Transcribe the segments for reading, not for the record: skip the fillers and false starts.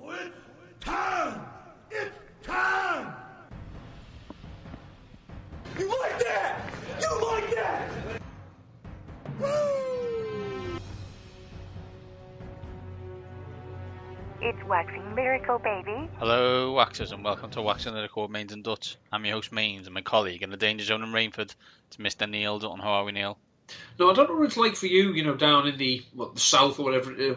It's time! It's time! You like that? You like that? Woo! It's waxing Lyrical, baby. Hello, Waxers, and welcome to Waxing Lyrical with Mains and Dutch. I'm your host, Mains, and my colleague in the danger zone in Rainford, it's Mr. Neil Dutton. How are we, Neil? No, I don't know what it's like for you, down in the south or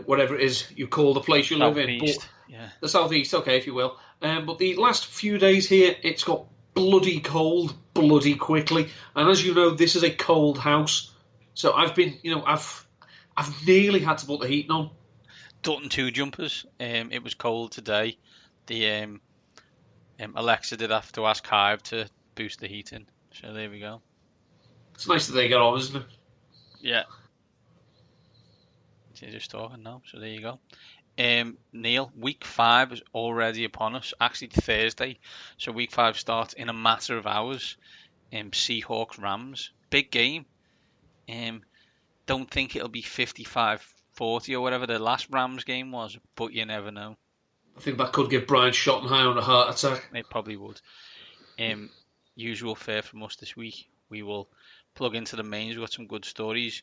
whatever it is you call the place you live in. But yeah. The southeast, okay, if you will. But the last few days here, it's got bloody cold, bloody quickly. And as you know, this is a cold house. So I've been, I've nearly had to put the heating on. Dutton 2 jumpers. It was cold today. The Alexa did have to ask Hive to boost the heating. So there we go. It's nice that they get on, isn't it? Yeah. She's just talking now, so there you go. Neil, week 5 is already upon us. Actually, Thursday. So week 5 starts in a matter of hours. Seahawks Rams. Big game. Don't think it'll be 55-40 or whatever the last Rams game was, but you never know. I think that could give Brian Schottenheimer a heart attack. It probably would. Usual fare from us this week. We will plug into the mains. We've got some good stories.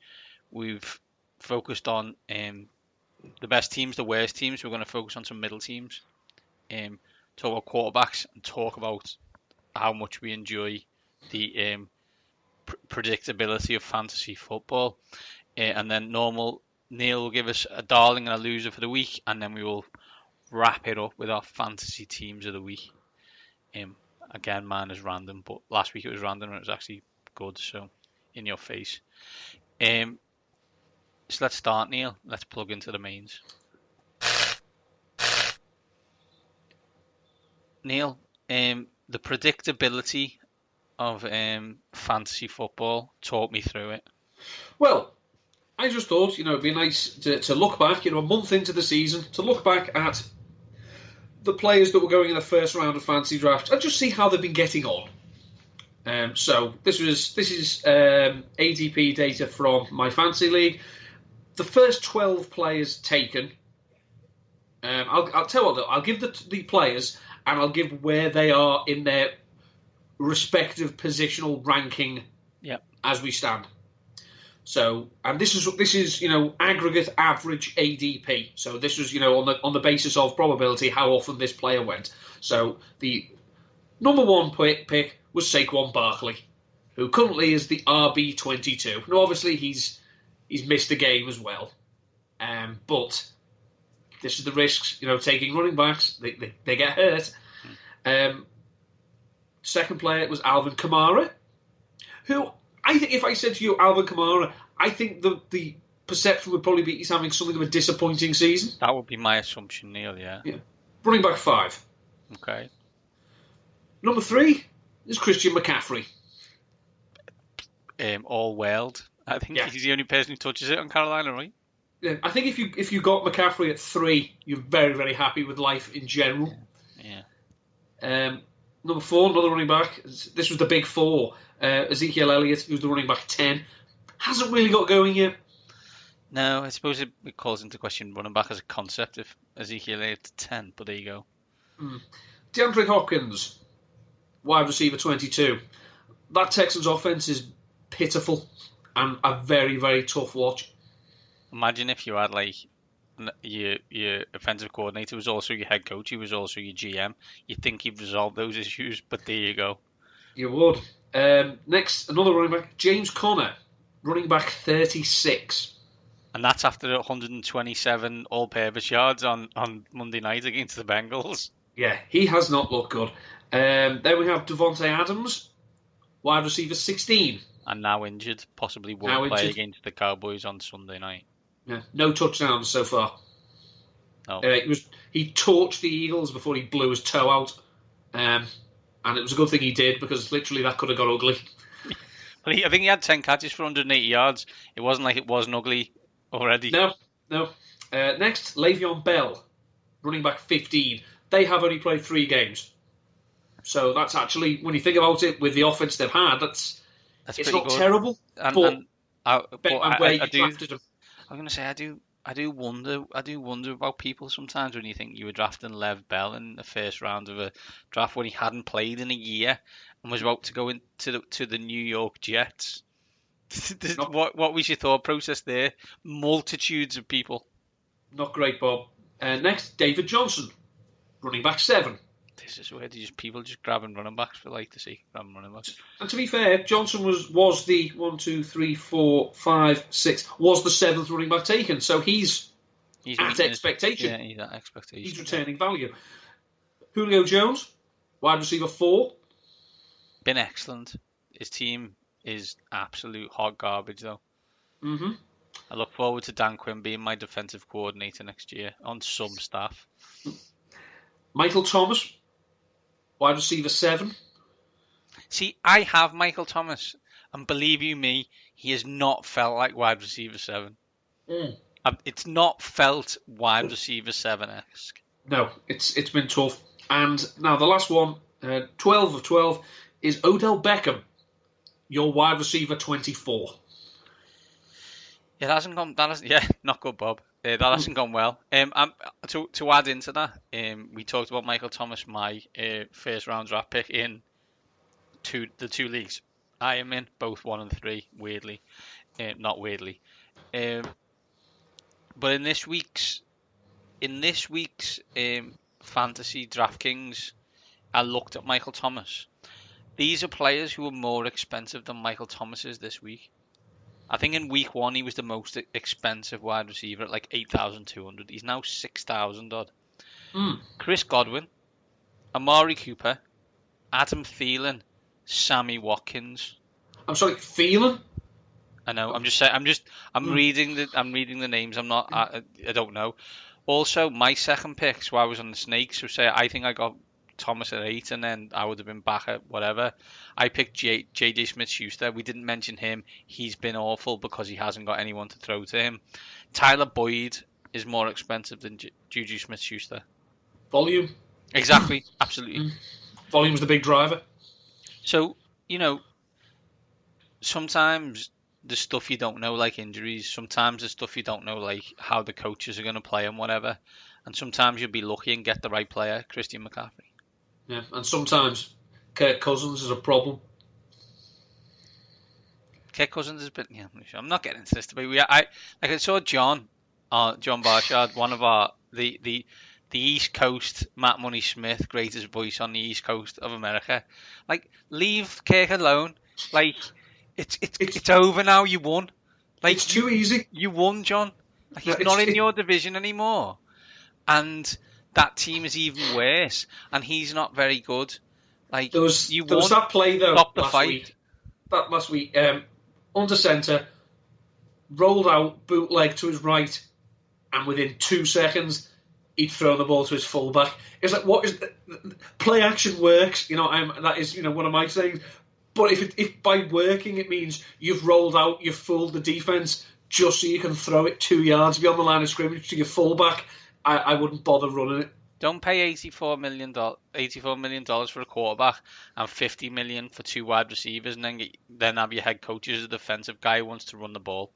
We've focused on the best teams, the worst teams. We're going to focus on some middle teams. Talk about quarterbacks and talk about how much we enjoy the predictability of fantasy football. And then Neil will give us a darling and a loser for the week, and then we will wrap it up with our fantasy teams of the week. Again, mine is random, but last week it was random and it was actually good, so in your face. So let's start, Neil. Let's plug into the mains. Neil, the predictability of fantasy football, talk me through it. Well, I just thought, it'd be nice to look back, a month into the season, to look back at the players that were going in the first round of fantasy drafts and just see how they've been getting on. So this is ADP data from my fantasy league. The first 12 players taken. I'll tell you what, I'll give the players and I'll give where they are in their respective positional ranking. Yep. As we stand. So, and this is aggregate average ADP. So this was on the basis of probability how often this player went. So the number 1 pick was Saquon Barkley, who currently is the RB22. Now, obviously he's missed a game as well, but this is the risks. Taking running backs, they get hurt. Second player was Alvin Kamara, who I think if I said to you Alvin Kamara, I think the perception would probably be he's having something of a disappointing season. That would be my assumption, Neil, yeah. Running back 5. Okay. Number 3 is Christian McCaffrey. All world. I think he's the only person who touches it on Carolina, right? Yeah, I think if you got McCaffrey at 3, you're very, very happy with life in general. Yeah. Number 4, another running back. This was the big 4. Ezekiel Elliott, who's the running back 10, hasn't really got going yet. No, I suppose it calls into question running back as a concept if Ezekiel Elliott 10, but there you go. DeAndre Hopkins, wide receiver 22. That Texans offense is pitiful and a very, very tough watch. Imagine if you had your offensive coordinator was also your head coach, he was also your GM. You'd think he'd resolve those issues, but there you go. You would. Next, another running back, James Conner, running back 36. And that's after 127 all-purpose yards on Monday night against the Bengals. Yeah, he has not looked good. Then we have Devontae Adams, wide receiver 16. And now injured, possibly won't play against the Cowboys on Sunday night. Yeah, no touchdowns so far. No. He torched the Eagles before he blew his toe out. And it was a good thing he did, because literally that could have got ugly. But I think he had 10 catches for 180 yards. It wasn't like it wasn't ugly already. No. Next, Le'Veon Bell, running back 15. They have only played 3 games. So that's actually, when you think about it, with the offense they've had, it's not good. terrible. I was going to say, I do wonder. I do wonder about people sometimes when you think you were drafting Lev Bell in the first round of a draft when he hadn't played in a year and was about to go into the New York Jets. Not What was your thought process there? Multitudes of people. not great, Bob. Next, David Johnson, running back 7. This is where people just grabbing running backs for like to see grabbing running backs. And to be fair, Johnson was the 1, 2, 3, 4, 5, 6 was the 7th running back taken. So he's at expectation. Yeah, he's at expectation. He's returning value. Julio Jones, wide receiver 4. Been excellent. His team is absolute hot garbage though. Mm-hmm. I look forward to Dan Quinn being my defensive coordinator next year on some staff. Michael Thomas, wide receiver 7. See, I have Michael Thomas, and believe you me, he has not felt like wide receiver 7. It's not felt wide receiver 7-esque. No, it's been tough. And now the last one, 12 of 12, is Odell Beckham, your wide receiver 24. It hasn't gone. Not good, Bob. That hasn't gone well. To add into that, we talked about Michael Thomas, my first round draft pick in the two leagues I am in, both 1 and 3. Weirdly, not weirdly, but in this week's fantasy DraftKings, I looked at Michael Thomas. These are players who are more expensive than Michael Thomas is this week. I think in week 1 he was the most expensive wide receiver at like 8,200. He's now 6,000 odd. Chris Godwin, Amari Cooper, Adam Thielen, Sammy Watkins. I'm sorry, Thielen? I know. I'm just saying. I'm reading the names. I don't know. Also, my second pick, so I was on the Snakes. So say I think I got Thomas at 8, and then I would have been back at whatever. I picked J.J. Smith-Schuster. We didn't mention him. He's been awful because he hasn't got anyone to throw to him. Tyler Boyd is more expensive than Juju Smith-Schuster. Volume. Exactly. Absolutely. Volume's the big driver. So, sometimes the stuff you don't know, like injuries, sometimes the stuff you don't know, like how the coaches are going to play and whatever, and sometimes you'll be lucky and get the right player, Christian McCaffrey. Yeah, and sometimes Kirk Cousins is a problem. Kirk Cousins has been, I'm not getting into this debate. I saw John Barshard, one of the East Coast, Matt Money Smith, greatest voice on the East Coast of America. Like, leave Kirk alone. Like, it's over now. You won. Like, it's too easy. You won, John. Like, he's not in your division anymore, and that team is even worse. And he's not very good. Like, there was that play though. Stop the fight. Last week, under centre, rolled out, bootleg to his right, and within 2 seconds, he'd thrown the ball to his fullback. It's like, what is play action works? That is one of my sayings. But if by working it means you've rolled out, you've fooled the defence just so you can throw it 2 yards beyond the line of scrimmage to your fullback, I wouldn't bother running it. Don't pay $84 million for a quarterback and $50 million for 2 wide receivers, and then have your head coach as a defensive guy who wants to run the ball.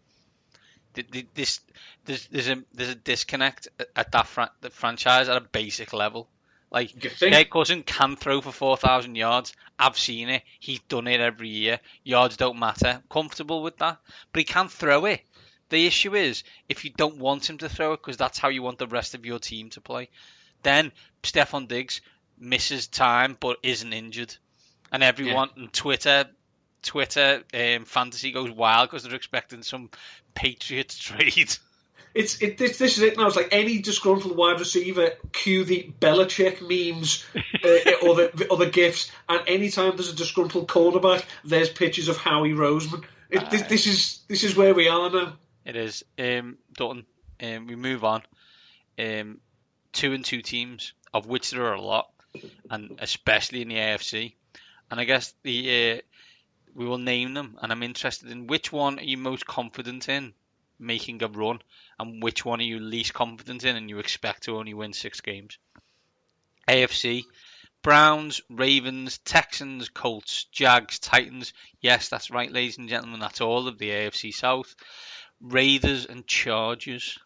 There's a disconnect at the franchise at a basic level. Like, Kirk Cousins can throw for 4,000 yards. I've seen it. He's done it every year. Yards don't matter. Comfortable with that. But he can throw it. The issue is, if you don't want him to throw it, because that's how you want the rest of your team to play, then Stephon Diggs misses time but isn't injured. And everyone on Twitter, fantasy goes wild because they're expecting some Patriots trade. This is it now. It's like any disgruntled wide receiver, cue the Belichick memes or the GIFs, and anytime there's a disgruntled cornerback, there's pictures of Howie Roseman. This is where we are now. It is. Dalton, we move on. 2-2 teams, of which there are a lot, and especially in the AFC. And I guess we will name them, and I'm interested in which one are you most confident in making a run, and which one are you least confident in and you expect to only win 6 games. AFC, Browns, Ravens, Texans, Colts, Jags, Titans. Yes, that's right, ladies and gentlemen, that's all of the AFC South. Raiders and Chargers.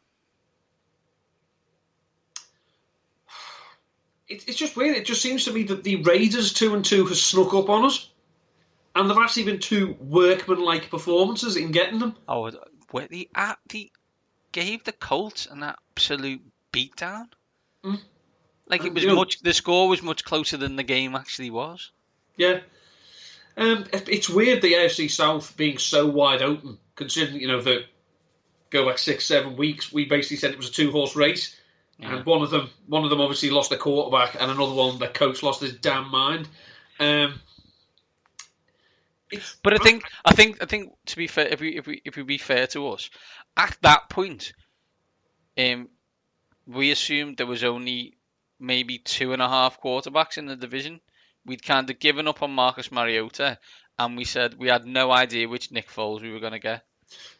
it's just weird. It just seems to me that the Raiders 2-2 has snuck up on us, and there have actually been two workmanlike performances in getting them. Oh, they gave the Colts an absolute beatdown. Like it was the score was much closer than the game actually was. Yeah. It's weird the AFC South being so wide open, considering, that go back 6-7 weeks, we basically said it was a 2-horse race. Yeah. And one of them obviously lost their quarterback, and another one, their coach lost his damn mind. But I think to be fair, if we be fair to us, at that point, we assumed there was only maybe 2.5 quarterbacks in the division. We'd kind of given up on Marcus Mariota, and we said we had no idea which Nick Foles we were going to get.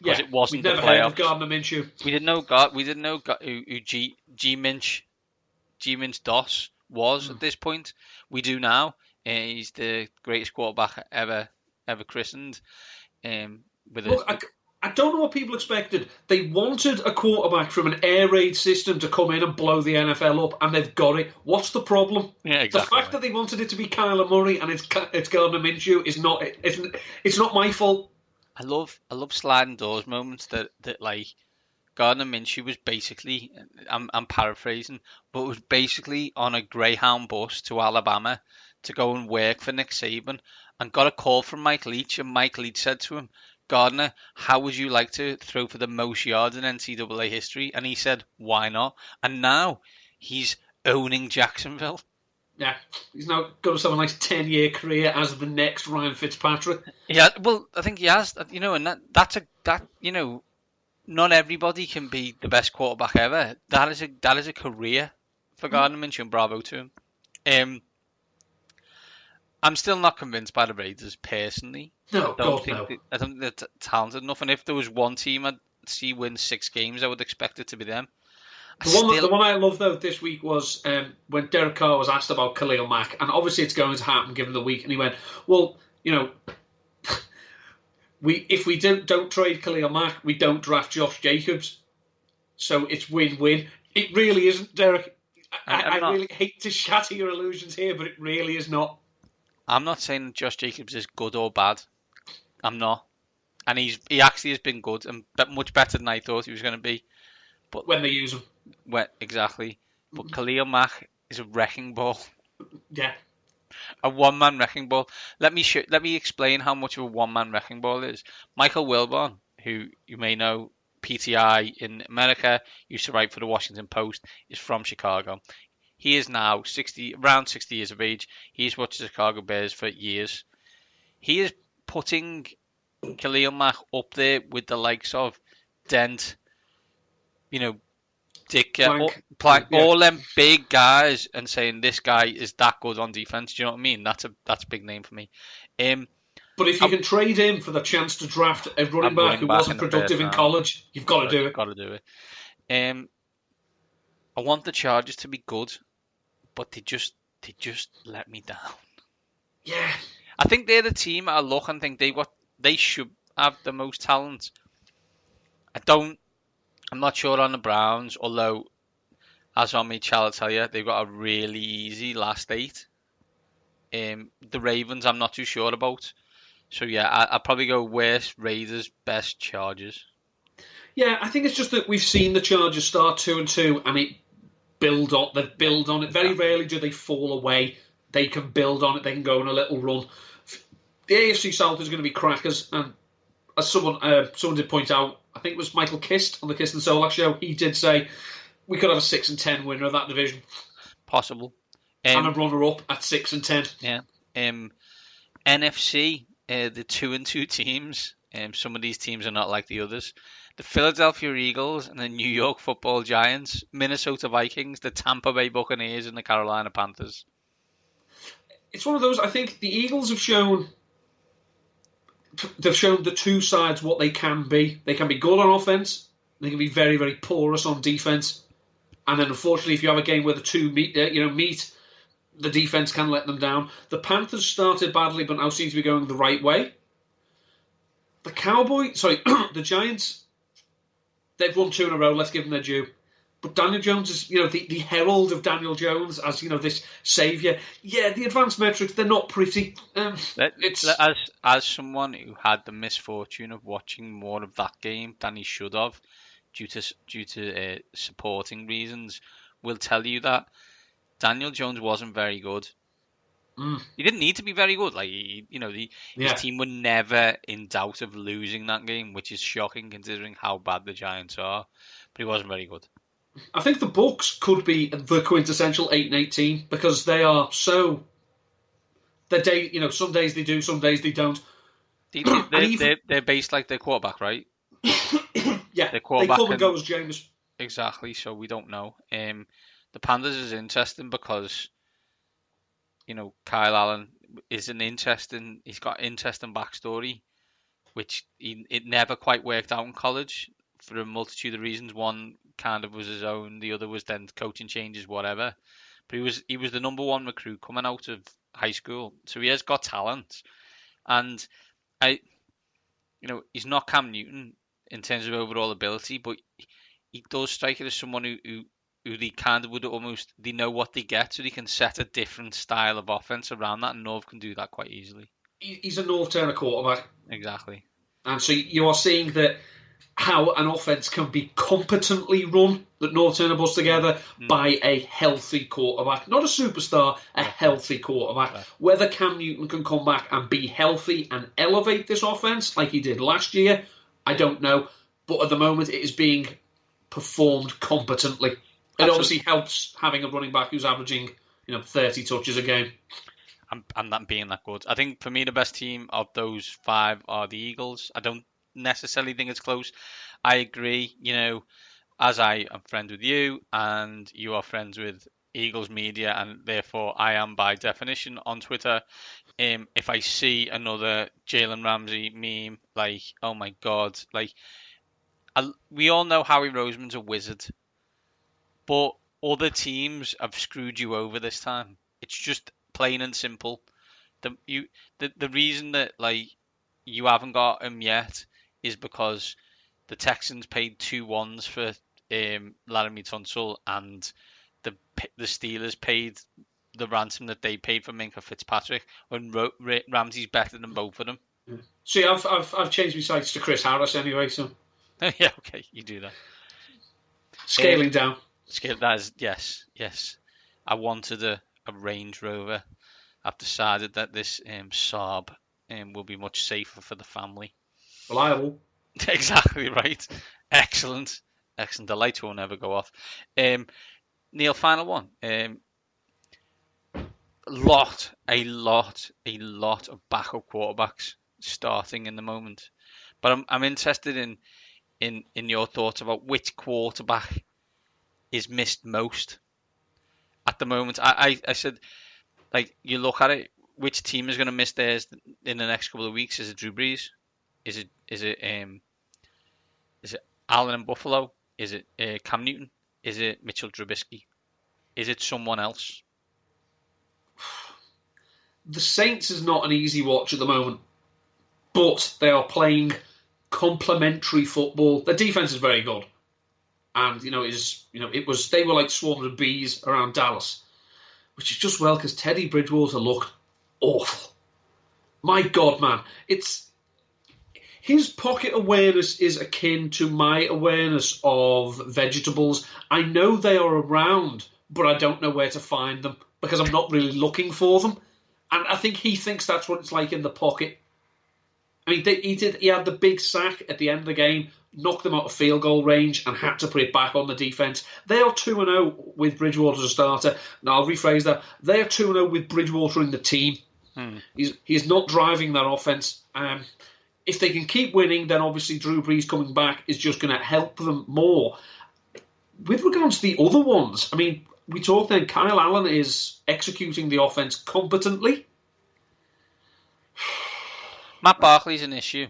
Because it wasn't the playoffs. We'd never heard of Gardner Minshew. We didn't know who G Minch Doss was at this point. We do now. He's the greatest quarterback ever christened. I don't know what people expected. They wanted a quarterback from an air raid system to come in and blow the NFL up, and they've got it. What's the problem? Yeah, exactly. The fact that they wanted it to be Kyler Murray and it's Gardner Minshew is not. It's not my fault. I love sliding doors moments that like Gardner Minshew was basically, I'm paraphrasing, but was basically on a Greyhound bus to Alabama to go and work for Nick Saban, and got a call from Mike Leach, and Mike Leach said to him, Gardner, how would you like to throw for the most yards in NCAA history? And he said, why not? And now he's owning Jacksonville. Yeah, he's now going to have a nice 10-year career as the next Ryan Fitzpatrick. Yeah, well, I think he has, and that's not everybody can be the best quarterback ever. That is a career for Gardner Minshew, and bravo to him. I'm still not convinced by the Raiders personally. No, I don't think they're talented enough. And if there was one team I'd see win 6 games, I would expect it to be them. The one I love though this week was when Derek Carr was asked about Khalil Mack, and obviously it's going to happen given the week, and he went, "Well, if we don't trade Khalil Mack, we don't draft Josh Jacobs, so it's win-win." It really isn't, Derek. I really hate to shatter your illusions here, but it really is not. I'm not saying that Josh Jacobs is good or bad. I'm not. And he actually has been good and much better than I thought he was going to be. But when they use him. Exactly. But Khalil Mack is a wrecking ball. Yeah. A one-man wrecking ball. Let me explain how much of a one-man wrecking ball is. Michael Wilbon, who you may know, PTI in America, used to write for the Washington Post, is from Chicago. He is now around 60 years of age. He's watched the Chicago Bears for years. He is putting Khalil Mack up there with the likes of Dent, Dick, Plank, all them big guys, and saying this guy is that good on defense. Do you know what I mean? That's a big name for me. But if you can trade him for the chance to draft a running back who wasn't productive in college, you've got to do it. Got to do it. I want the Chargers to be good, but they just let me down. Yeah. I think they're the team I look and think they should have the most talent. I'm not sure on the Browns, although, as Omid Chal tell you, they've got a really easy last 8. The Ravens, I'm not too sure about. So yeah, I'll probably go worst Raiders, best Chargers. Yeah, I think it's just that we've seen the Chargers start 2-2 and they build on it. Very rarely do they fall away. They can build on it. They can go on a little run. The AFC South is going to be crackers, and as someone did point out, I think it was Michael Kist on the Kist and Solak show, he did say we could have a 6-10 winner of that division. Possible. And a runner-up at 6-10. Yeah. NFC, the 2-2 teams. Some of these teams are not like the others. The Philadelphia Eagles and the New York Football Giants, Minnesota Vikings, the Tampa Bay Buccaneers, and the Carolina Panthers. It's one of those. I think the Eagles have shown. They've shown the two sides what they can be. They can be good on offense. They can be very, very porous on defense. And then, unfortunately, if you have a game where the two meet, the defense can let them down. The Panthers started badly, but now seem to be going the right way. The Giants, they've won 2 in a row. Let's give them their due. But Daniel Jones is, the herald of Daniel Jones as, this saviour. Yeah, the advanced metrics, they're not pretty. As someone who had the misfortune of watching more of that game than he should have, due to supporting reasons, will tell you that Daniel Jones wasn't very good. He didn't need to be very good. Like his team were never in doubt of losing that game, which is shocking considering how bad the Giants are. But he wasn't very good. I think the Bucs could be the quintessential 8-18 because they are so. Some days they do, some days they don't. They're based like their quarterback, right? Yeah, their quarterback they come and go as Jameis. Exactly. So we don't know. The Panthers is interesting because Kyle Allen is he's got an interesting backstory, which it never quite worked out in college for a multitude of reasons. One kind of was his own, the other was then coaching changes, whatever. But he was the number one recruit coming out of high school, so he has got talent. And he's not Cam Newton in terms of overall ability, but he does strike it as someone who they kind of would almost, they know what they get, so they can set a different style of offense around that, and Norv can do that quite easily. He's a North Turner quarterback. Exactly. And so you are seeing that how an offense can be competently run, that North Turner puts together, by a healthy quarterback. Not a superstar, a healthy quarterback. Right. Whether Cam Newton can come back and be healthy and elevate this offense like he did last year, I don't know. But at the moment, it is being performed competently. It obviously helps having a running back who's averaging 30 touches a game. And that being that good. I think for me the best team of those 5 are the Eagles. I don't necessarily think it's close. I agree, as I am friends with you and you are friends with Eagles media, and therefore I am by definition on Twitter. If I see another Jalen Ramsey meme, like, oh my God, like, we all know Howie Roseman's a wizard, but other teams have screwed you over this time. It's just plain and simple. The reason that you haven't got him yet is because the Texans paid 2 1s for Laramie Tunsil, and the Steelers paid the ransom that they paid for Minka Fitzpatrick, when Ramsey's better than both of them. See, I've changed my sights to Chris Harris anyway, so yeah, okay, you do that. Scaling down. That is, yes. I wanted a Range Rover. I've decided that this Saab will be much safer for the family. Reliable. Exactly right. Excellent. The lights will never go off. Neil, final one. A lot of backup quarterbacks starting in the moment, but I'm interested in your thoughts about which quarterback is missed most at the moment. I said, you look at it, which team is going to miss theirs in the next couple of weeks? Is it Drew Brees? Is it Allen in Buffalo? Is it Cam Newton? Is it Mitchell Trubisky? Is it someone else? The Saints is not an easy watch at the moment, but they are playing complementary football. Their defense is very good, and they were like swarms of bees around Dallas, which is just because Teddy Bridgewater looked awful. My God, man, his pocket awareness is akin to my awareness of vegetables. I know they are around, but I don't know where to find them because I'm not really looking for them. And I think he thinks that's what it's like in the pocket. I mean, he had the big sack at the end of the game, knocked them out of field goal range, and had to put it back on the defense. They are 2-0 with Bridgewater as a starter. Now, I'll rephrase that. They are 2-0 with Bridgewater in the team. He's not driving that offense. If they can keep winning, then obviously Drew Brees coming back is just going to help them more. With regards to the other ones, I mean, we talked then, Kyle Allen is executing the offense competently. Matt Barkley's an issue.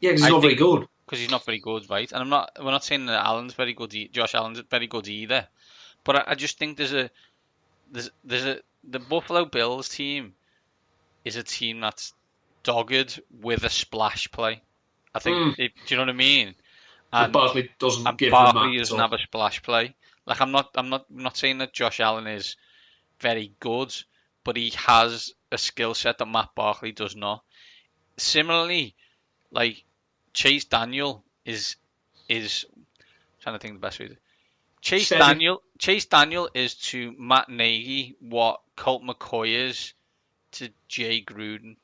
Yeah, because he's not very good. Because he's not very good, right? And we're not saying that Allen's very good. Josh Allen's very good either. But I just think the Buffalo Bills team is a team that's dogged with a splash play. I think, do you know what I mean? And Barkley and doesn't give Barkley them that. doesn't have a splash play. Like I'm not saying that Josh Allen is very good, but he has a skill set that Matt Barkley does not. Similarly, like Chase Daniel is trying to think the best way. Chase Daniel is to Matt Nagy what Colt McCoy is to Jay Gruden.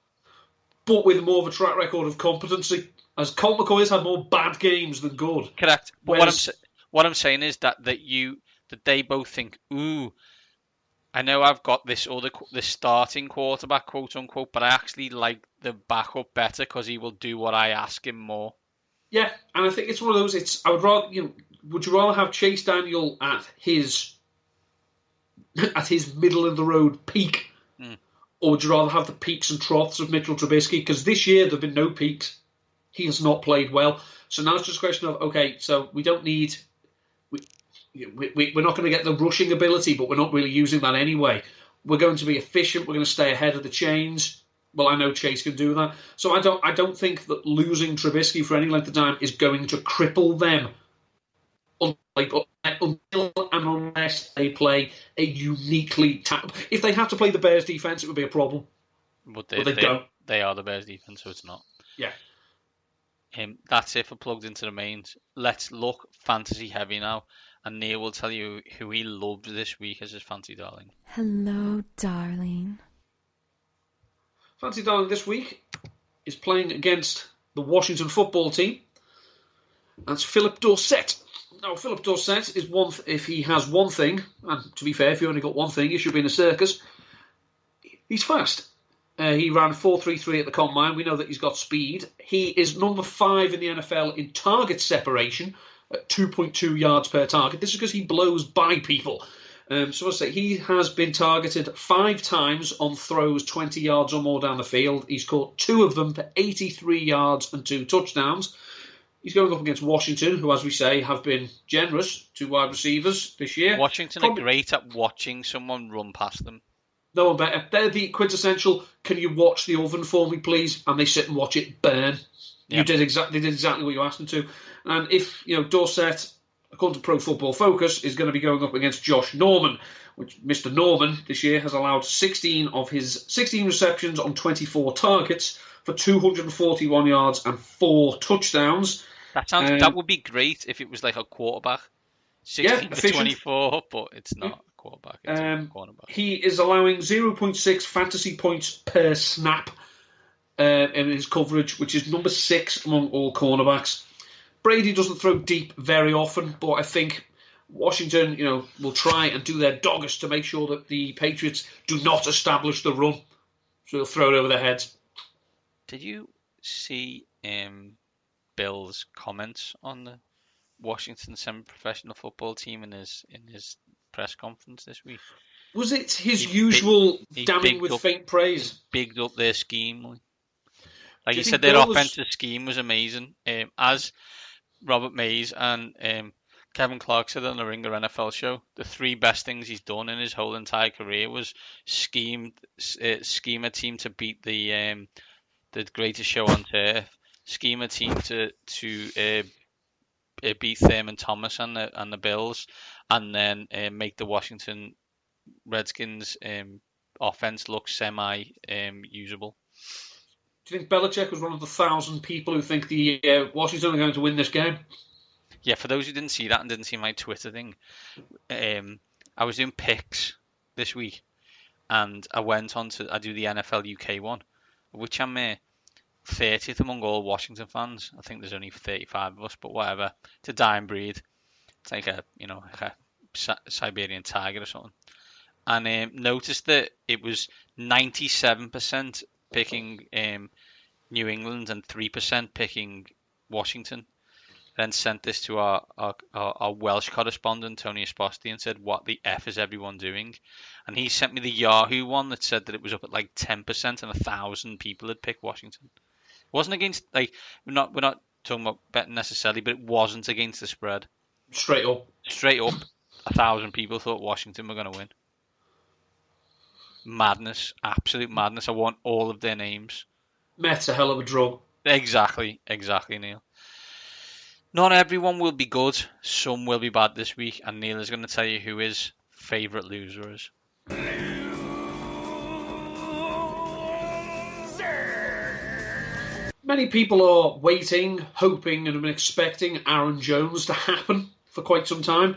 But with more of a track record of competency, as Colt McCoy's had more bad games than good. Correct. But Whereas, what I'm saying is that they both think, ooh, I know I've got this starting quarterback, quote unquote, but I actually like the backup better because he will do what I ask him more. yeah, and I think it's one of those. I would rather, would you rather have Chase Daniel at his middle of the road peak, or would you rather have the peaks and troughs of Mitchell Trubisky? Because this year there've been no peaks. He has not played well. So now it's just a question of, okay, so we don't need. We're not going to get the rushing ability, but we're not really using that anyway. We're going to be efficient. We're going to stay ahead of the chains. Well, I know Chase can do that. So I don't think that losing Trubisky for any length of time is going to cripple them until and unless they play a uniquely... If they have to play the Bears defense, it would be a problem. But they don't. They are the Bears defense, so it's not. Yeah. That's it for Plugged Into the Mains. Let's look fantasy heavy now. And Neil will tell you who he loved this week as his fancy darling. Hello, darling. Fancy darling this week is playing against the Washington football team. That's Philip Dorsett. Now, Philip Dorsett is if he has one thing, and to be fair, if you only got one thing, you should be in a circus. He's fast. He ran 4.33 at the combine. We know that he's got speed. He is number 5 in the NFL in target separation at 2.2 yards per target. This is because he blows by people. So I say he has been targeted 5 times on throws 20 yards or more down the field. He's caught 2 of them for 83 yards and 2 touchdowns. He's going up against Washington, who, as we say, have been generous to wide receivers this year. Washington are great at watching someone run past them. No one better. They're the quintessential, can you watch the oven for me, please? And they sit and watch it burn. Yep. They did exactly what you asked them to. And if, Dorsett, according to Pro Football Focus, is going to be going up against Josh Norman, which Mr. Norman this year has allowed 16 of his 16 receptions on 24 targets for 241 yards and 4 touchdowns. That would be great if it was like a quarterback. 16 to 24, but it's not a quarterback. It's a cornerback. He is allowing 0.6 fantasy points per snap in his coverage, which is number 6 among all cornerbacks. Brady doesn't throw deep very often, but I think Washington, will try and do their doggest to make sure that the Patriots do not establish the run. So they'll throw it over their heads. Did you see Bill's comments on the Washington semi-professional football team in his press conference this week? Was it his usual damning with faint praise? He bigged up their scheme. Like he said, their offensive scheme was amazing. As Robert Mays and Kevin Clark said on the Ringer NFL show, the 3 best things he's done in his whole entire career was scheme a team to beat the greatest show on turf, scheme a team to beat Thurman Thomas and the Bills, and then make the Washington Redskins offense look semi-usable. Do you think Belichick was one of the 1,000 people who think the Washington are going to win this game? Yeah, for those who didn't see that and didn't see my Twitter thing, I was doing picks this week, and I went on to do the NFL UK one, which I'm 30th among all Washington fans. I think there's only 35 of us, but whatever. It's a dying breed. It's like a Siberian tiger or something. And noticed that it was 97% picking New England and 3% picking Washington. Then sent this to our Welsh correspondent, Tony Esposti, and said, what the F is everyone doing? And he sent me the Yahoo one that said that it was up at like 10% and 1,000 people had picked Washington. It wasn't against, we're not talking about betting necessarily, but it wasn't against the spread. Straight up, 1,000 people thought Washington were going to win. Madness, absolute madness. I want all of their names. Meth's a hell of a drug. Exactly, Neil. Not everyone will be good. Some will be bad this week, and Neil is going to tell you who his favourite loser is. Many people are waiting, hoping, and have been expecting Aaron Jones to happen for quite some time.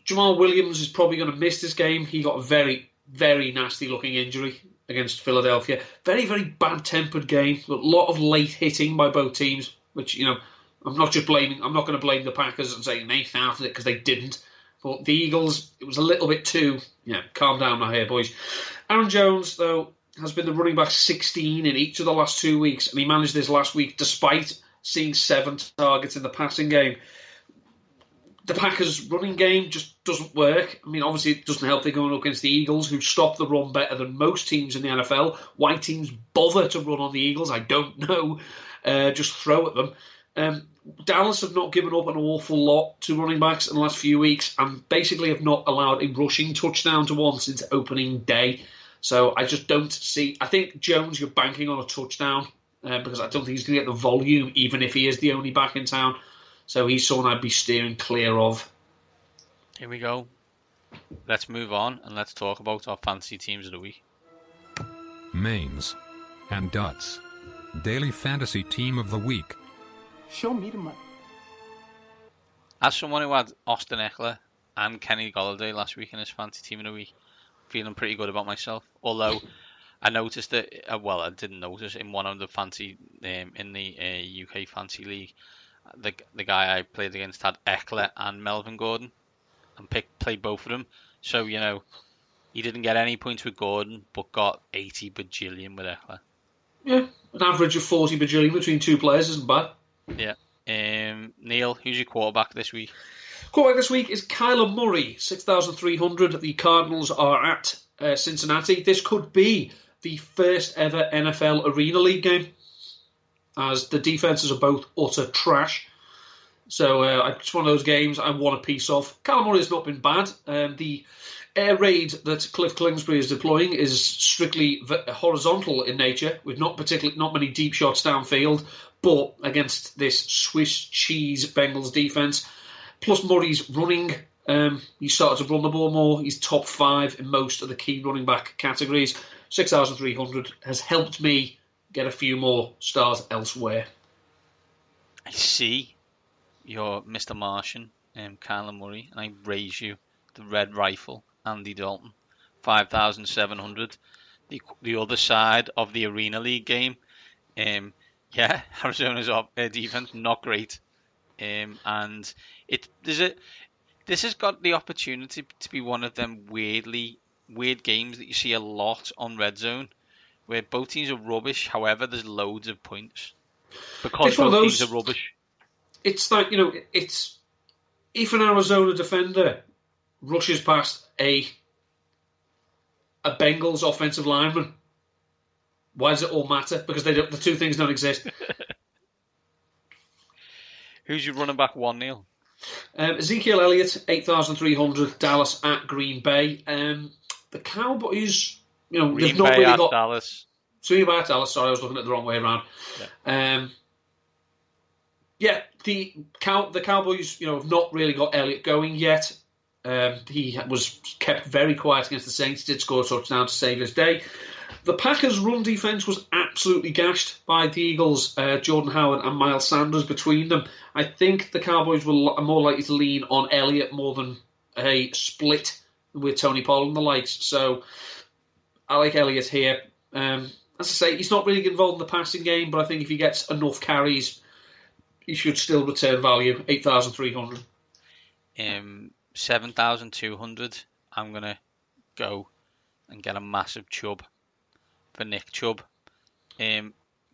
Jamal Williams is probably going to miss this game. He got a very, very nasty-looking injury against Philadelphia. Very, very bad-tempered game. A lot of late hitting by both teams, which, I'm not going to blame the Packers and say they started it because they didn't. But the Eagles, it was a little bit too, calm down now here, boys. Aaron Jones, though, has been the running back 16 in each of the last 2 weeks, and he managed this last week despite seeing 7 targets in the passing game. The Packers' running game just doesn't work. I mean, obviously it doesn't help they're going up against the Eagles, who stop the run better than most teams in the NFL. Why teams bother to run on the Eagles, I don't know. Just throw at them. Dallas have not given up an awful lot to running backs in the last few weeks, and basically have not allowed a rushing touchdown to one since opening day. So I just don't see... I think Jones, you're banking on a touchdown because I don't think he's going to get the volume, even if he is the only back in town. So he's someone I'd be steering clear of. Here we go. Let's move on and let's talk about our fantasy teams of the week. Mains and Duts. Daily Fantasy Team of the Week. Show me the money. As someone who had Austin Eckler and Kenny Golladay last week in his fantasy team of the week, feeling pretty good about myself. Although I noticed that, I didn't notice in one of the fancy in the UK fantasy league, the guy I played against had Eckler and Melvin Gordon, and played both of them. So he didn't get any points with Gordon, but got 80 bajillion with Eckler. Yeah, an average of 40 bajillion between two players isn't bad. Yeah. Neil, who's your quarterback this week? Quarterback this week is Kyler Murray, 6,300. The Cardinals are at Cincinnati. This could be the first ever NFL Arena League game, as the defenses are both utter trash. So it's one of those games I want a piece of. Kyler Murray has not been bad. The air raid that Cliff Kingsbury is deploying is strictly horizontal in nature, with not many deep shots downfield, but against this Swiss cheese Bengals defense. Plus Murray's running. He started to run the ball more. He's top 5 in most of the key running back categories. 6,300 has helped me get a few more stars elsewhere. I see you're Mr. Martian, Kyler Murray, and I raise you the Red Rifle, Andy Dalton, 5,700. The other side of the Arena League game. Arizona's defense not great, and this has got the opportunity to be one of them weird games that you see a lot on Red Zone, where both teams are rubbish. However, there's loads of points because both teams are rubbish. It's like, it's if an Arizona defender rushes past a Bengals offensive lineman, why does it all matter? Because the two things don't exist. Who's your running back one, Neil? Ezekiel Elliott, 8,300. Dallas at Green Bay. The Cowboys, they've not really got Dallas. Sorry, I was looking at the wrong way around. The Cowboys, have not really got Elliott going yet. He was kept very quiet against the Saints. Did score a touchdown to save his day. The Packers' run defense was absolutely gashed by the Eagles, Jordan Howard and Miles Sanders between them. I think the Cowboys are more likely to lean on Elliott more than a split with Tony Pollard and the likes. So I like Elliott here. As I say, he's not really involved in the passing game, but I think if he gets enough carries, he should still return value. 8,300. 7,200. I'm going to go and get a massive Chubb for Nick Chubb.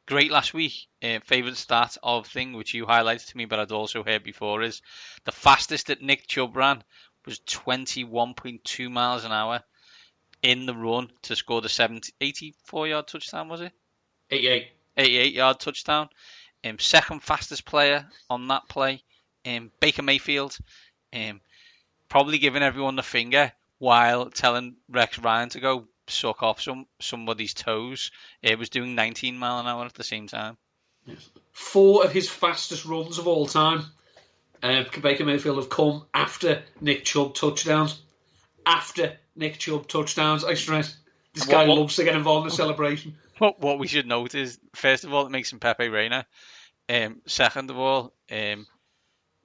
Great last week. Favourite stat of thing, which you highlighted to me, but I'd also heard before, is the fastest that Nick Chubb ran was 21.2 miles an hour in the run to score the 84-yard touchdown, was it? 88. 88-yard touchdown. Second fastest player on that play, Baker Mayfield, probably giving everyone the finger while telling Rex Ryan to go suck off somebody's toes. It was doing 19 mile an hour at the same time. 4 of his fastest runs of all time Baker Mayfield have come after Nick Chubb touchdowns. After Nick Chubb touchdowns, I stress. This guy loves to get involved in the celebration. What we should note is, first of all, it makes him Pepe Reina. Second of all,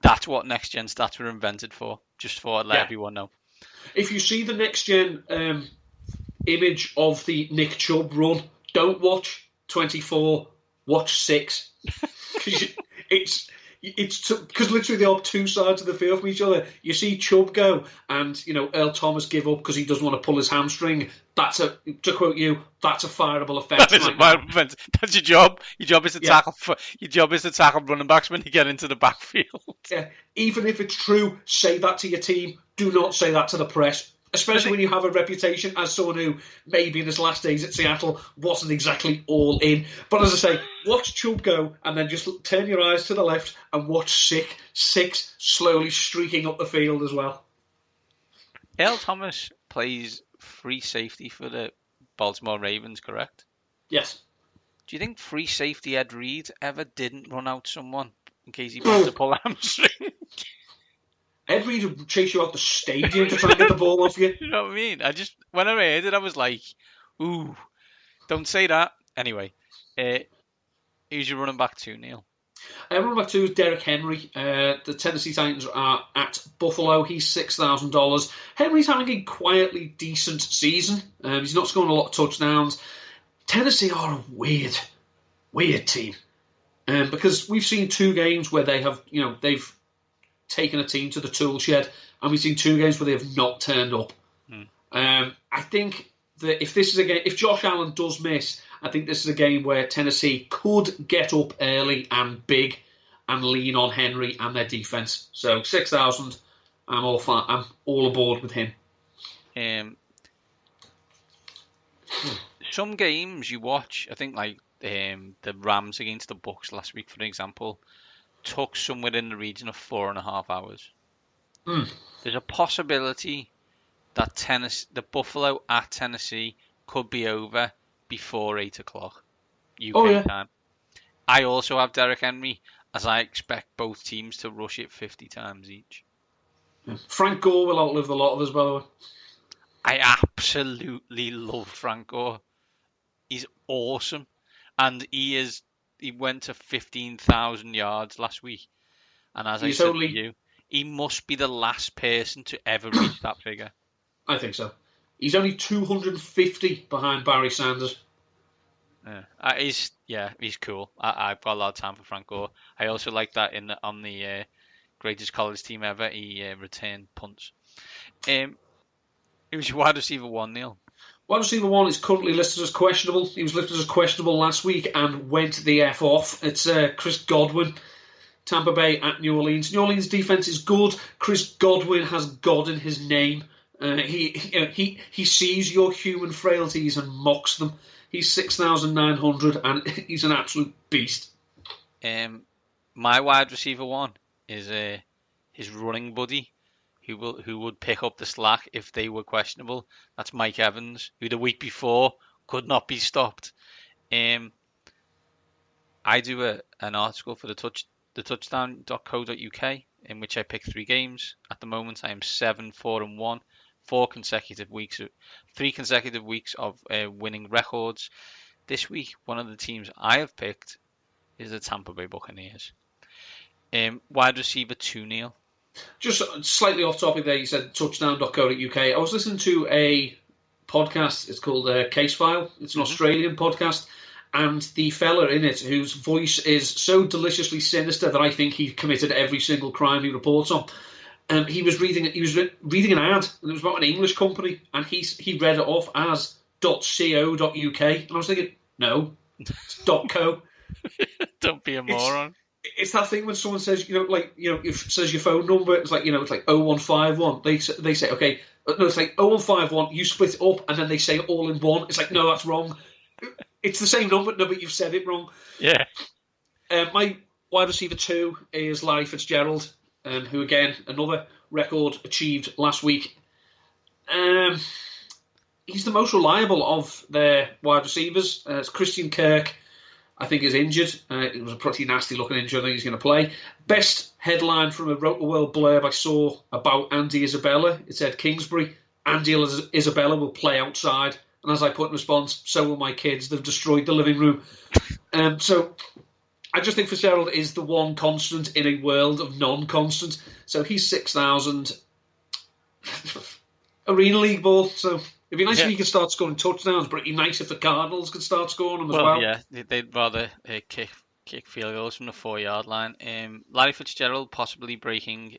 that's what next gen stats were invented for. Just for let everyone know. If you see the next gen image of the Nick Chubb run, don't watch 24, watch 6. It's because literally they're on two sides of the field from each other. You see Chubb go, and Earl Thomas give up because he doesn't want to pull his hamstring. To quote you, that's a fireable offence. That is a fireable offence. That's your job. Your job is to tackle. Your job is to tackle running backs when you get into the backfield. Yeah, even if it's true, say that to your team. Do not say that to the press. Especially when you have a reputation as someone who, maybe in his last days at Seattle, wasn't exactly all in. But as I say, watch Chubb go, and then just turn your eyes to the left and watch Six slowly streaking up the field as well. Earl Thomas plays free safety for the Baltimore Ravens, correct? Yes. Do you think free safety Ed Reed ever didn't run out someone in case he wanted to pull a hamstring? Ed Reed would chase you out the stadium to try and get the ball off you. You know what I mean? When I heard it, I was like, ooh, don't say that. Anyway, who's your running back 2, Neil? Running back 2 is Derrick Henry. The Tennessee Titans are at Buffalo. He's $6,000. Henry's having a quietly decent season. He's not scoring a lot of touchdowns. Tennessee are a weird team. Because we've seen 2 games where they've taken a team to the tool shed, and we've seen 2 games where they have not turned up. I think that if Josh Allen does miss, I think this is a game where Tennessee could get up early and big and lean on Henry and their defense. So 6,000, I'm all aboard with him. Some games you watch, I think like the Rams against the Bucs last week, for example, took somewhere in the region of 4.5 hours. There's a possibility that the Buffalo at Tennessee could be over before 8 o'clock UK time. I also have Derrick Henry, as I expect both teams to rush it 50 times each. Frank Gore will outlive the lot of us, by the way. I absolutely love Frank Gore. He's awesome, and he went to 15,000 yards last week. And as I said to you, he must be the last person to ever reach that figure. I think so. He's only 250 behind Barry Sanders. He's cool. I've got a lot of time for Frank Gore. I also like that on the greatest college team ever, he returned punts. It was your wide receiver 1, Neil. Wide receiver 1 is currently listed as questionable. He was listed as questionable last week and went the F off. It's Chris Godwin, Tampa Bay at New Orleans. New Orleans' defense is good. Chris Godwin has God in his name. He sees your human frailties and mocks them. He's 6,900 and he's an absolute beast. My wide receiver 1 is his running buddy, who would pick up the slack if they were questionable. That's Mike Evans, who the week before could not be stopped. I do an article for the touchdown.co.uk in which I pick 3 games. At the moment, I am 7-4-1, 3 consecutive weeks of winning records. This week, one of the teams I have picked is the Tampa Bay Buccaneers. Wide receiver 2, Neil. Just slightly off topic there, you said touchdown.co.uk. I was listening to a podcast, it's called Case File. It's an Australian podcast, and the fella in it, whose voice is so deliciously sinister that I think he committed every single crime he reports on, he was reading an ad, and it was about an English company, and he read it off as .co.uk, and I was thinking, no, it's .co. Don't be a moron. It's that thing when someone says, if says your phone number, it's like 0151. They say, okay, no, it's like 0151. You split it up, and then they say it all in one. It's like, no, that's wrong. It's the same number, no, but you've said it wrong. Yeah. My wide receiver 2 is Larry Fitzgerald, who again another record achieved last week. He's the most reliable of their wide receivers. It's Christian Kirk. I think, is injured. It was a pretty nasty-looking injury. I think he's going to play. Best headline from a Roto-World blurb I saw about Andy Isabella. It said, Kingsbury, Andy Isabella will play outside. And as I put in response, so will my kids. They've destroyed the living room. So I just think Fitzgerald is the one constant in a world of non-constant. So he's 6,000. Arena League ball. So it'd be nice if he could start scoring touchdowns, but it'd be nice if the Cardinals could start scoring them as well. Yeah, they'd rather kick field goals from the 4-yard line. Larry Fitzgerald possibly breaking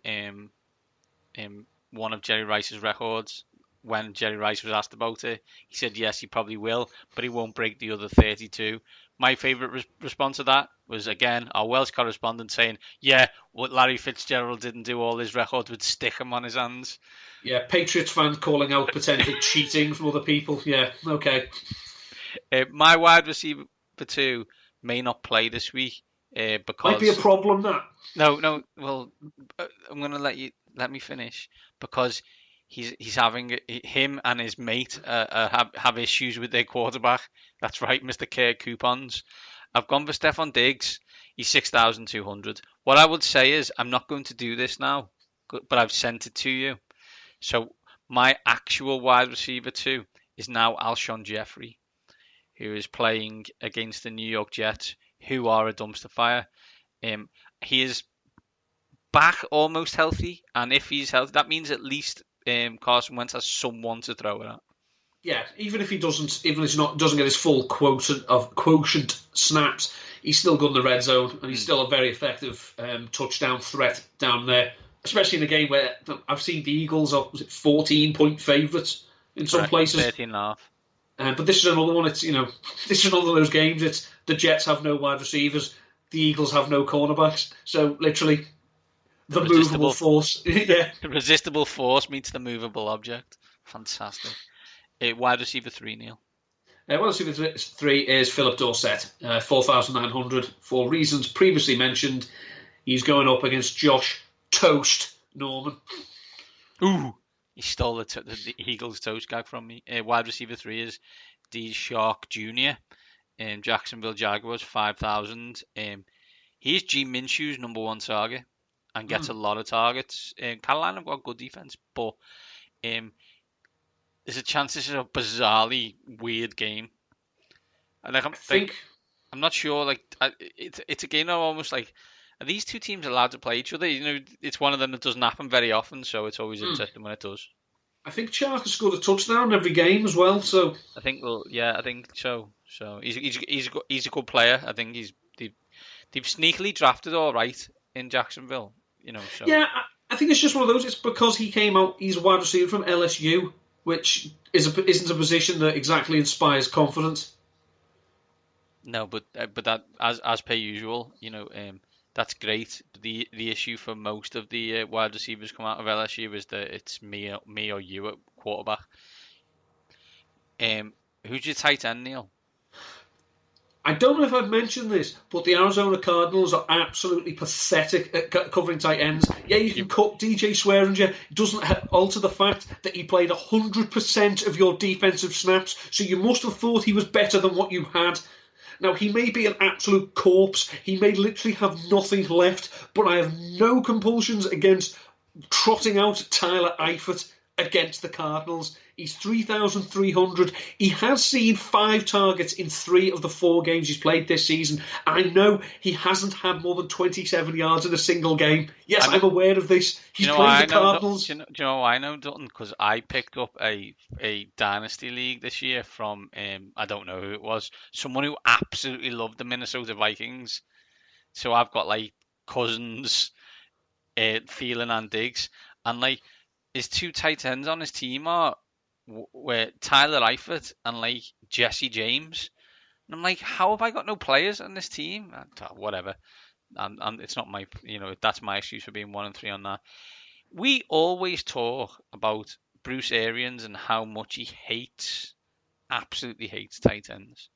one of Jerry Rice's records. When Jerry Rice was asked about it, he said yes, he probably will, but he won't break the other 32. My favourite response to that was, again, our Welsh correspondent saying, yeah, what Larry Fitzgerald didn't do, all his records would stick him on his hands. Yeah, Patriots fans calling out potential cheating from other people. Yeah, okay. My wide receiver 2 may not play this week because... Might be a problem, that. No, well, I'm going to let me finish, because he's having, him and his mate have issues with their quarterback. That's right, Mr. Kirk Coupons. I've gone for Stephon Diggs. He's 6,200. What I would say is, I'm not going to do this now, but I've sent it to you. So my actual wide receiver 2 is now Alshon Jeffrey, who is playing against the New York Jets, who are a dumpster fire. He is back almost healthy, and if he's healthy, that means at least Carson Wentz has someone to throw it at. Yeah, even if he doesn't get his full quotient snaps, he's still good in the red zone, and he's still a very effective touchdown threat down there. Especially in a game where I've seen the Eagles are 14-point favourites in some places. 13.5. But this is another one. It's this is another of those games. It's the Jets have no wide receivers, the Eagles have no cornerbacks. So literally, the movable force. Yeah, the resistible force meets the movable object. Fantastic. Wide receiver 3, Neil. Wide receiver 3 is Philip Dorsett, 4,900 for reasons previously mentioned. He's going up against Josh Toast Norman. Ooh, he stole the Eagles toast gag from me. Wide receiver 3 is D. Shark Jr. Jacksonville Jaguars, 5,000. He's G. Minshew's number 1 target and gets a lot of targets. Carolina have got good defense, but there's a chance this is a bizarrely weird game. And I'm not sure. It's a game that almost like, are these two teams allowed to play each other? It's one of them that doesn't happen very often, so it's always interesting when it does. I think Chark has scored a touchdown every game as well, so I think I think so. So he's a good player. I think they've sneakily drafted all right in Jacksonville. So. Yeah, I think it's just one of those. It's because he came out. He's a wide receiver from LSU, which isn't a position that exactly inspires confidence. No, but that as per usual, that's great. The issue for most of the wide receivers come out of LSU is that it's me or you at quarterback. Who's your tight end, Neil? I don't know if I've mentioned this, but the Arizona Cardinals are absolutely pathetic at covering tight ends. Yeah, you can cut DJ Swearinger. It doesn't alter the fact that he played 100% of your defensive snaps, so you must have thought he was better than what you had. Now, he may be an absolute corpse. He may literally have nothing left, but I have no compulsions against trotting out Tyler Eifert against the Cardinals. He's 3,300. He has seen 5 targets in 3 of the 4 games he's played this season. I know he hasn't had more than 27 yards in a single game. Yes, I'm aware of this. He's playing the Cardinals. Do you know why I know, Dutton? Because I picked up a Dynasty League this year from, I don't know who it was, someone who absolutely loved the Minnesota Vikings. So I've got Cousins, Thielen and Diggs. And his 2 tight ends on his team are were Tyler Eifert and Jesse James. And I'm like, how have I got no players on this team? Whatever. And it's not my, that's my excuse for being 1-3 on that. We always talk about Bruce Arians and how much he absolutely hates tight ends.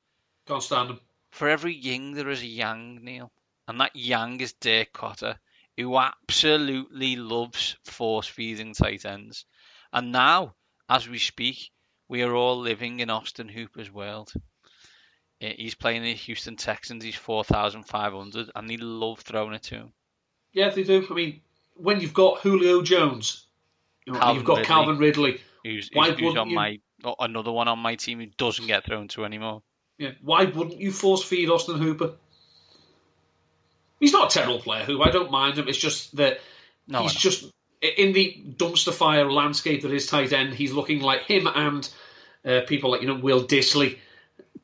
Can't stand him. For every yin, there is a yang, Neil. And that yang is Dirk Cotter, who absolutely loves force-feeding tight ends. And now, as we speak, we are all living in Austin Hooper's world. He's playing the Houston Texans. He's 4,500, and they love throwing it to him. Yeah, they do. I mean, when you've got Julio Jones, and you've got Ridley, Calvin Ridley, who's why who's wouldn't on you? another one on my team who doesn't get thrown to anymore. Yeah, why wouldn't you force feed Austin Hooper? He's not a terrible player, who I don't mind him. It's just that he's just in the dumpster fire landscape that is tight end. He's looking like him, and people like Will Disley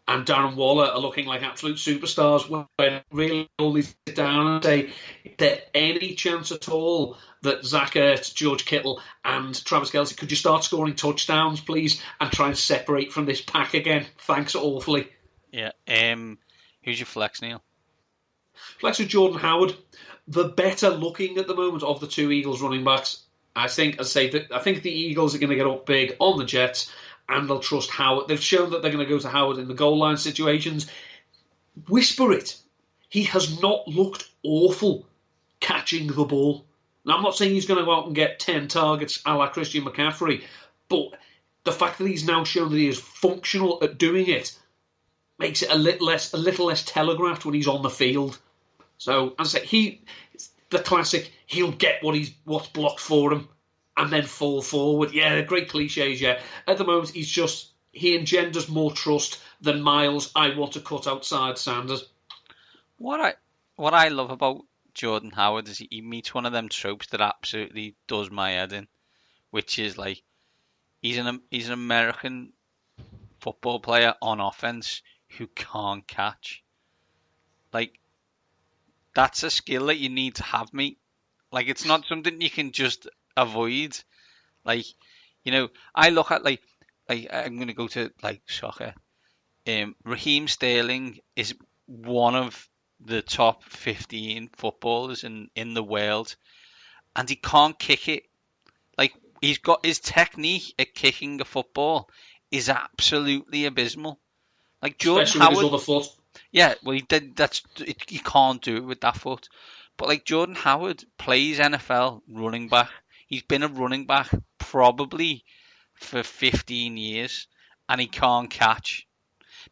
and Darren Waller are looking like absolute superstars. When really only sit down and say, is there any chance at all that Zach Ertz, George Kittle, and Travis Kelce, could you start scoring touchdowns, please, and try and separate from this pack again? Thanks awfully. Yeah. Who's your flex, Neil? Flex is Jordan Howard, the better looking at the moment of the two Eagles running backs. I think the Eagles are going to get up big on the Jets, and they'll trust Howard. They've shown that they're going to go to Howard in the goal line situations. Whisper it. He has not looked awful catching the ball. Now, I'm not saying he's going to go out and get 10 targets a la Christian McCaffrey, but the fact that he's now shown that he is functional at doing it makes it a little less telegraphed when he's on the field. So, as I say, the classic, he'll get what's blocked for him and then fall forward. Yeah, great cliches, yeah. At the moment, he engenders more trust than Miles, I want to cut outside Sanders. What I love about Jordan Howard is he meets one of them tropes that absolutely does my head in, which is like he's an American football player on offense who can't catch. Like, that's a skill that you need to have, mate. Like, it's not something you can just avoid. Like, I look at like I'm gonna go to like soccer. Raheem Sterling is one of the top 15 footballers in the world, and he can't kick it. Like, he's got his technique at kicking a football is absolutely abysmal. Like Jordan Especially Howard, with his other foot. yeah, well, he can't do it with that foot. But like Jordan Howard plays NFL running back. He's been a running back probably for 15 years, and he can't catch.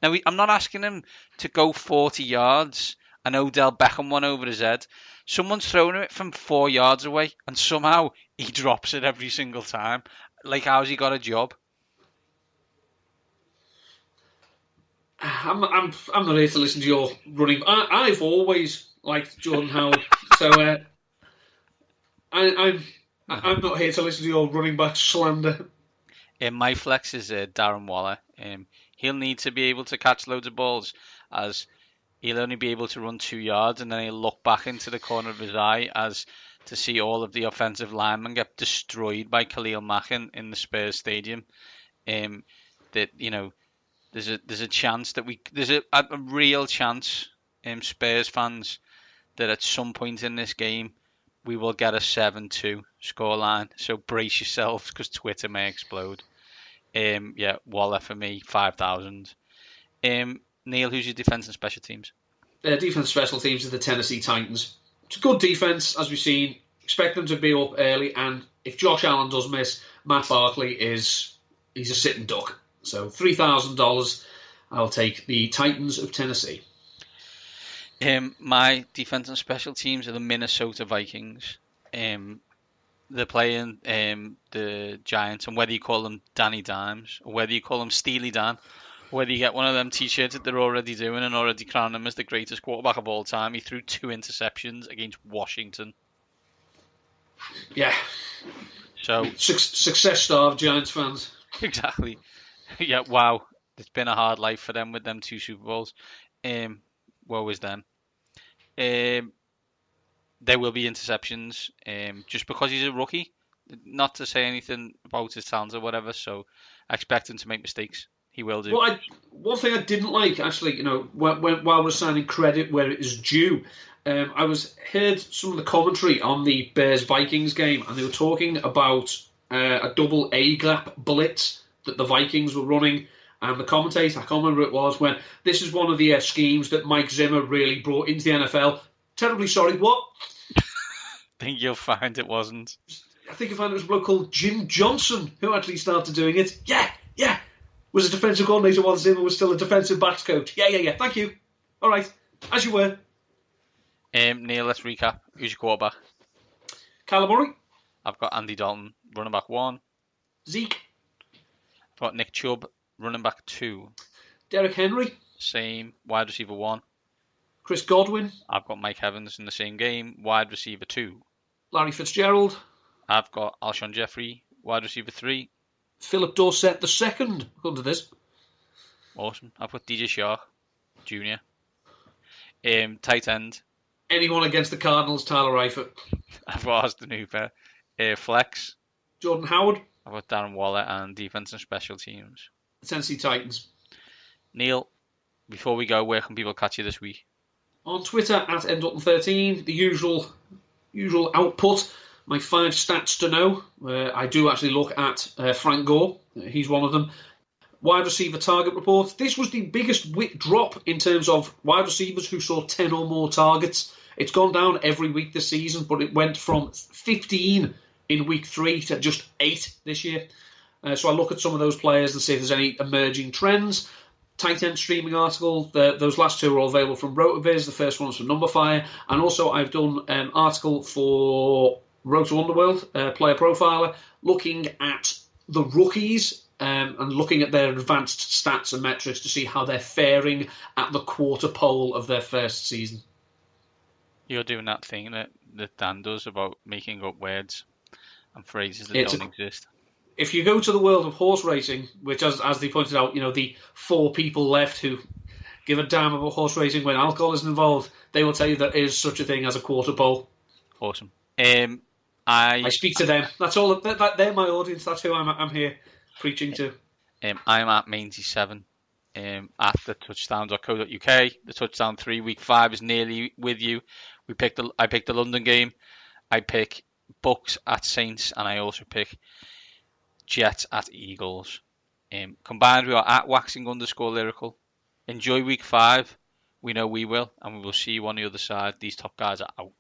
Now, I'm not asking him to go 40 yards and Odell Beckham one over his head. Someone's throwing it from 4 yards away, and somehow he drops it every single time. Like, how's he got a job? I'm not here to listen to your running. I've always liked Jordan Howard, so I'm not here to listen to your running back slander. My flex is Darren Waller. He'll need to be able to catch loads of balls, as he'll only be able to run 2 yards, and then he'll look back into the corner of his eye as to see all of the offensive linemen get destroyed by Khalil Mack in the Spurs stadium. That there's a chance that there's a real chance, Spurs fans, that at some point in this game we will get a 7-2 scoreline. So brace yourselves, because Twitter may explode. Waller for me, 5,000. Neil, who's your defense and special teams? Defense and special teams are the Tennessee Titans. It's a good defense, as we've seen. Expect them to be up early, and if Josh Allen does miss, Matt Barkley he's a sitting duck. So $3,000, I'll take the Titans of Tennessee. My defense and special teams are the Minnesota Vikings. They're playing the Giants, and whether you call them Danny Dimes or whether you call them Steely Dan, or whether you get one of them t-shirts that they're already doing and already crowning him as the greatest quarterback of all time, he threw 2 interceptions against Washington. Yeah. So success star of Giants fans. Exactly. Yeah, wow. It's been a hard life for them with them 2 Super Bowls. Woe is them. There will be interceptions, just because he's a rookie. Not to say anything about his talents or whatever, so I expect him to make mistakes. He will do. Well, one thing I didn't like, actually, while we're assigning credit where it is due, I heard some of the commentary on the Bears-Vikings game, and they were talking about a double A-gap blitz that the Vikings were running, and the commentator, I can't remember who it was, when this is one of the schemes that Mike Zimmer really brought into the NFL. Terribly sorry, what? I think you'll find it wasn't. I think I found it was a bloke called Jim Johnson who actually started doing it. Yeah. Was a defensive coordinator while Zimmer was still a defensive backs coach. Yeah. Thank you. All right. As you were. Neil, let's recap. Who's your quarterback? Kyler Murray. I've got Andy Dalton, running back 1. Zeke. I've got Nick Chubb, running back 2. Derrick Henry. Same, wide receiver 1. Chris Godwin. I've got Mike Evans in the same game, wide receiver 2. Larry Fitzgerald. I've got Alshon Jeffrey, wide receiver 3. Philip Dorsett II, according to this. Awesome. I've got DJ Shark, Jr. Tight end. Anyone against the Cardinals, Tyler Eifert. I've got Austin Hooper. Flex. Jordan Howard. I've got Darren Waller, and defense and special teams. Tennessee Titans. Neil, before we go, where can people catch you this week? On Twitter at mdutton13, the usual output. My 5 stats to know. I do actually look at Frank Gore. He's one of them. Wide receiver target report. This was the biggest drop in terms of wide receivers who saw 10 or more targets. It's gone down every week this season, but it went from 15 in week 3 to just 8 this year. So I look at some of those players and see if there's any emerging trends. Tight end streaming article. Those last 2 are all available from RotoViz. The first one was from Numberfire. And also I've done an article for Roto Underworld, Player Profiler, looking at the rookies and looking at their advanced stats and metrics to see how they're faring at the quarter pole of their first season. You're doing that thing that Dan does about making up words and phrases that don't exist. If you go to the world of horse racing, which as they pointed out, the 4 people left who give a damn about horse racing when alcohol isn't involved, they will tell you there is such a thing as a quarter pole. Awesome. I speak to them. That's all. They're my audience. That's who I'm here preaching to. I'm at Mainsy7 at the touchdown.co.uk. The touchdown 3 week 5 is nearly with you. I picked the London game. I pick Bucs at Saints, and I also pick Jets at Eagles. Combined, we are at waxing_lyrical. Enjoy week 5. We know we will, and we will see you on the other side. These top guys are out.